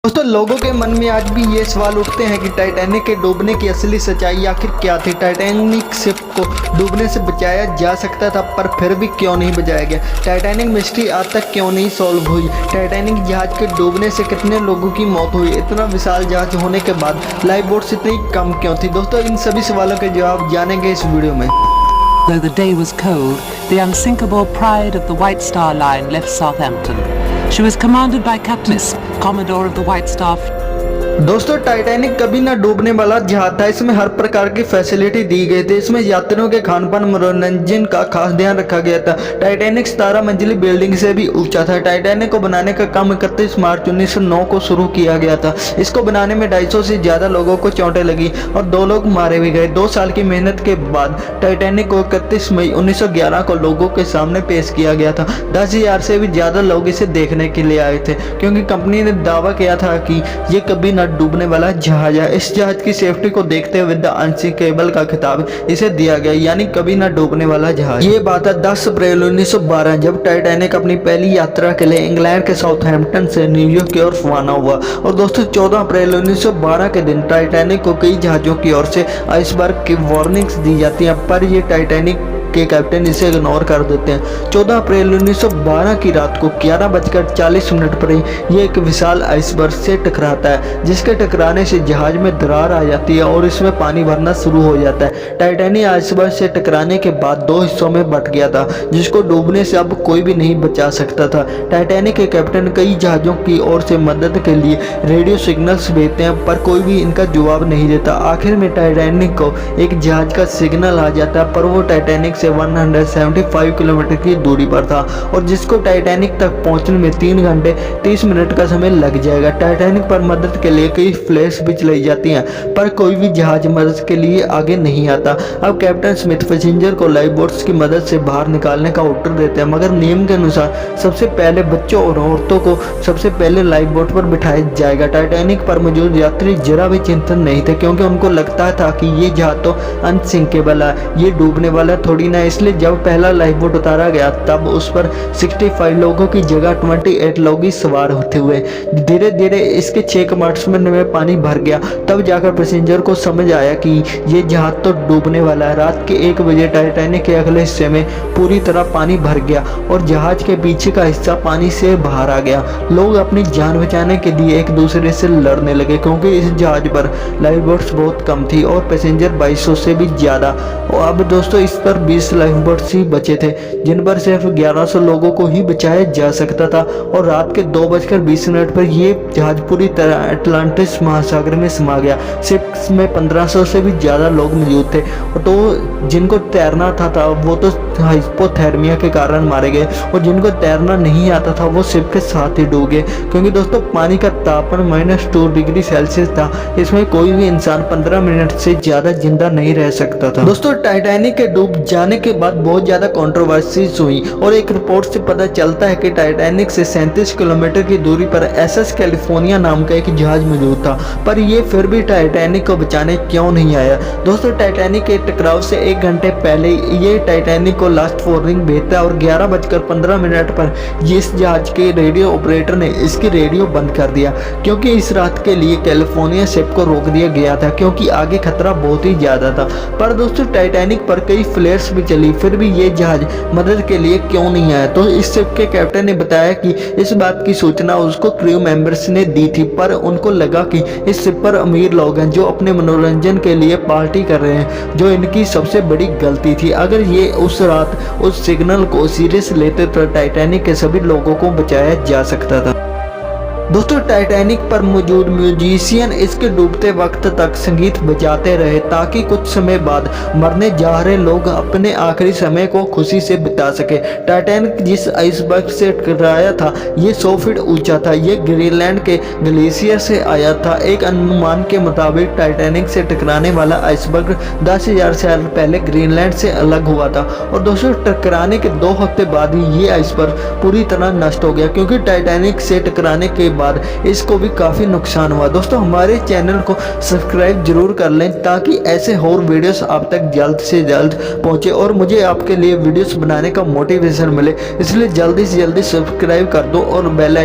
दोस्तों लोगों के मन में आज भी ये सवाल उठते हैं कि टाइटैनिक के डूबने की असली सच्चाई आखिर क्या थी। टाइटैनिक शिप को डूबने से बचाया जा सकता था पर फिर भी क्यों नहीं बचाया गया। टाइटैनिक मिस्ट्री आज तक क्यों नहीं सॉल्व हुई। टाइटैनिक जहाज के डूबने से कितने लोगों की मौत हुई। इतना विशाल जहाज होने के बाद लाइफ बोट्स इतनी कम क्यों थी। दोस्तों इन सभी सवालों के जवाब जानेंगे इस वीडियो में। Though the day was cold, the unsinkable pride of the White Star Line left Southampton. She was commanded by Captain Smith, Commodore of the White Star. दोस्तों टाइटैनिक कभी ना डूबने वाला जहाज था। इसमें हर प्रकार की फैसिलिटी दी गई थी। इसमें यात्रियों के खान पान मनोरंजन का खास ध्यान रखा गया था। टाइटैनिक 17 मंजिली बिल्डिंग से भी ऊंचा था। टाइटैनिक को बनाने का काम 31 मार्च 1909 को शुरू किया गया था। इसको बनाने में 250 से ज्यादा लोगों को चोटें लगी और 2 लोग मारे भी गए। 2 साल की मेहनत के बाद टाइटैनिक को 31 मई 1911 को लोगों के सामने पेश किया गया था। 10,000 से भी ज्यादा लोग इसे देखने के लिए आए थे क्योंकि कंपनी ने दावा किया था कि ये कभी न डूबने वाला जहाज है। इस जहाज की सेफ्टी को देखते हुए द अनसिंकेबल का खिताब इसे दिया गया, यानी कभी ना डूबने वाला जहाज। ये बात है 10 अप्रैल 1912 जब टाइटैनिक अपनी पहली यात्रा के लिए इंग्लैंड के साउथहैम्पटन से न्यूयॉर्क की ओर रवाना हुआ। और दोस्तों 14 अप्रैल 1912 के दिन टाइटैनिक को कई जहाजों की ओर से आइसबर्ग की वार्निंग्स दी जाती है, पर ये टाइटैनिक के कैप्टन इसे इग्नोर कर देते हैं। 14 अप्रैल 1912 की रात को 11:40 पर ये एक विशाल आइसबर्ग से टकराता है, जिसके टकराने से जहाज में दरार आ जाती है और इसमें पानी भरना शुरू हो जाता है। टाइटैनिक आइसबर्ग से टकराने के बाद 2 हिस्सों में बट गया था, जिसको डूबने से अब कोई भी नहीं बचा सकता था। टाइटैनिक के कैप्टन कई जहाजों की ओर से मदद के लिए रेडियो सिग्नल्स भेजते हैं, पर कोई भी इनका जवाब नहीं देता। आखिर में टाइटैनिक को एक जहाज का सिग्नल आ जाता है, पर वो टाइटैनिक से 175 किलोमीटर की दूरी पर था और जिसको टाइटैनिक तक पहुंचने में 3 घंटे 30 मिनट का समय लग जाएगा। टाइटैनिक पर मदद के लिए कई फ्लैश भी चलाई जाती हैं, पर कोई भी जहाज मदद के लिए आगे नहीं आता। अब कैप्टन स्मिथ पैसेंजर को लाइफ बोट्स की मदद से बाहर निकालने का ऑर्डर देते हैं, मगर नियम के अनुसार सबसे पहले बच्चों और औरतों को सबसे पहले लाइफ बोट पर बिठाया जाएगा। टाइटैनिक पर मौजूद यात्री जरा भी चिंतित नहीं थे क्योंकि उनको लगता था कि ये जहाज तो अनसिंकेबल है, ये डूबने वाला थोड़ी ना। इसलिए जब पहला लाइफ बोट उतारा गया तब उस पर 65 लोगों की जगह 28 लोग ही सवार होते हुए। धीरे धीरे इसके 6 कंपार्टमेंट में पानी भर गया। तब जाकर पैसेंजर को समझ आया कि ये जहाज तो डूबने वाला है। रात के 1 बजे टाइटैनिक के अगले हिस्से में पूरी तरह पानी भर गया और जहाज के पीछे का हिस्सा पानी से बाहर आ गया। लोग अपनी जान बचाने के लिए एक दूसरे से लड़ने लगे क्योंकि इस जहाज पर लाइफ बोट्स बहुत कम थी और पैसेंजर 2200 से भी ज्यादा। और अब दोस्तों इस पर 20 लाइफ बोट्स ही बचे थे, जिन पर सिर्फ 1100 लोगों को ही बचाया जा सकता था। और रात के 2:20 पर ये जहाज पूरी तरह अटलांटिस महासागर में समा गया। शिप में 1500 से भी ज्यादा लोग मौजूद थे, तो जिनको तैरना था वो तो हाइपोथर्मिया के कारण मारे गए और जिनको तैरना नहीं आता था वो शिप के साथ ही डूब गए क्योंकि दोस्तों पानी का तापमान -2 डिग्री सेल्सियस था। इसमें कोई भी इंसान 15 मिनट से ज्यादा जिंदा नहीं रह सकता था। दोस्तों टाइटैनिक के डूब जाने के बाद बहुत ज्यादा कंट्रोवर्सीज हुई और एक रिपोर्ट से पता चलता है कि टाइटैनिक से 37 किलोमीटर की दूरी पर SS कैलिफोर्निया नाम का एक जहाज मौजूद था, पर यह फिर भी टाइटैनिक को बचाने क्यों नहीं आया। दोस्तों टाइटैनिक के टकराव से 1 घंटे पहले ये टाइटैनिक को लास्ट वार्निंग भेजता है और 11:15 पर इस जहाज के रेडियो ऑपरेटर ने इसकी रेडियो बंद कर दिया क्योंकि इस रात के लिए कैलिफोर्निया शिप को रोक दिया गया था क्योंकि आगे खतरा बहुत ही ज्यादा था। पर दोस्तों टाइटैनिक पर कई फ्लेयर्स भी चली, फिर भी ये जहाज मदद के लिए क्यों नहीं आया। तो इस शिप के कैप्टन ने बताया कि इस बात की सूचना उसको क्रू मेंबर्स ने दी थी, पर उनको लगा कि इस शिप पर अमीर लोग हैं जो अपने मनोरंजन के लिए पार्टी कर रहे हैं, जो इनकी सबसे बड़ी गलती थी। अगर ये उस रात उस सिग्नल को सीरियस लेते तो टाइटैनिक के सभी लोगों को बचाया जा सकता था। दोस्तों टाइटैनिक पर मौजूद म्यूजिशियन इसके डूबते वक्त तक संगीत बजाते रहे ताकि कुछ समय बाद मरने जा रहे लोग अपने आखिरी समय को खुशी से बिता सके। टाइटैनिक जिस आइसबर्ग से टकराया था ये 100 फीट ऊंचा था। ये ग्रीनलैंड के ग्लेशियर से आया था। एक अनुमान के मुताबिक टाइटैनिक से टकराने वाला आइसबर्ग 10,000 साल पहले ग्रीनलैंड से अलग हुआ था और दोस्तों टकराने के 2 हफ्ते बाद ही ये आइसबर्ग पूरी तरह नष्ट हो गया क्योंकि टाइटैनिक से टकराने के बाद इसको भी काफी नुकसान हुआ। दोस्तों हमारे चैनल को सब्सक्राइब जरूर कर लें ताकि ऐसे और वीडियोस आप तक जल्द से जल्द पहुंचे और मुझे आपके लिए वीडियोस बनाने का मोटिवेशन मिले, इसलिए जल्दी से जल्दी सब्सक्राइब कर दो और बेल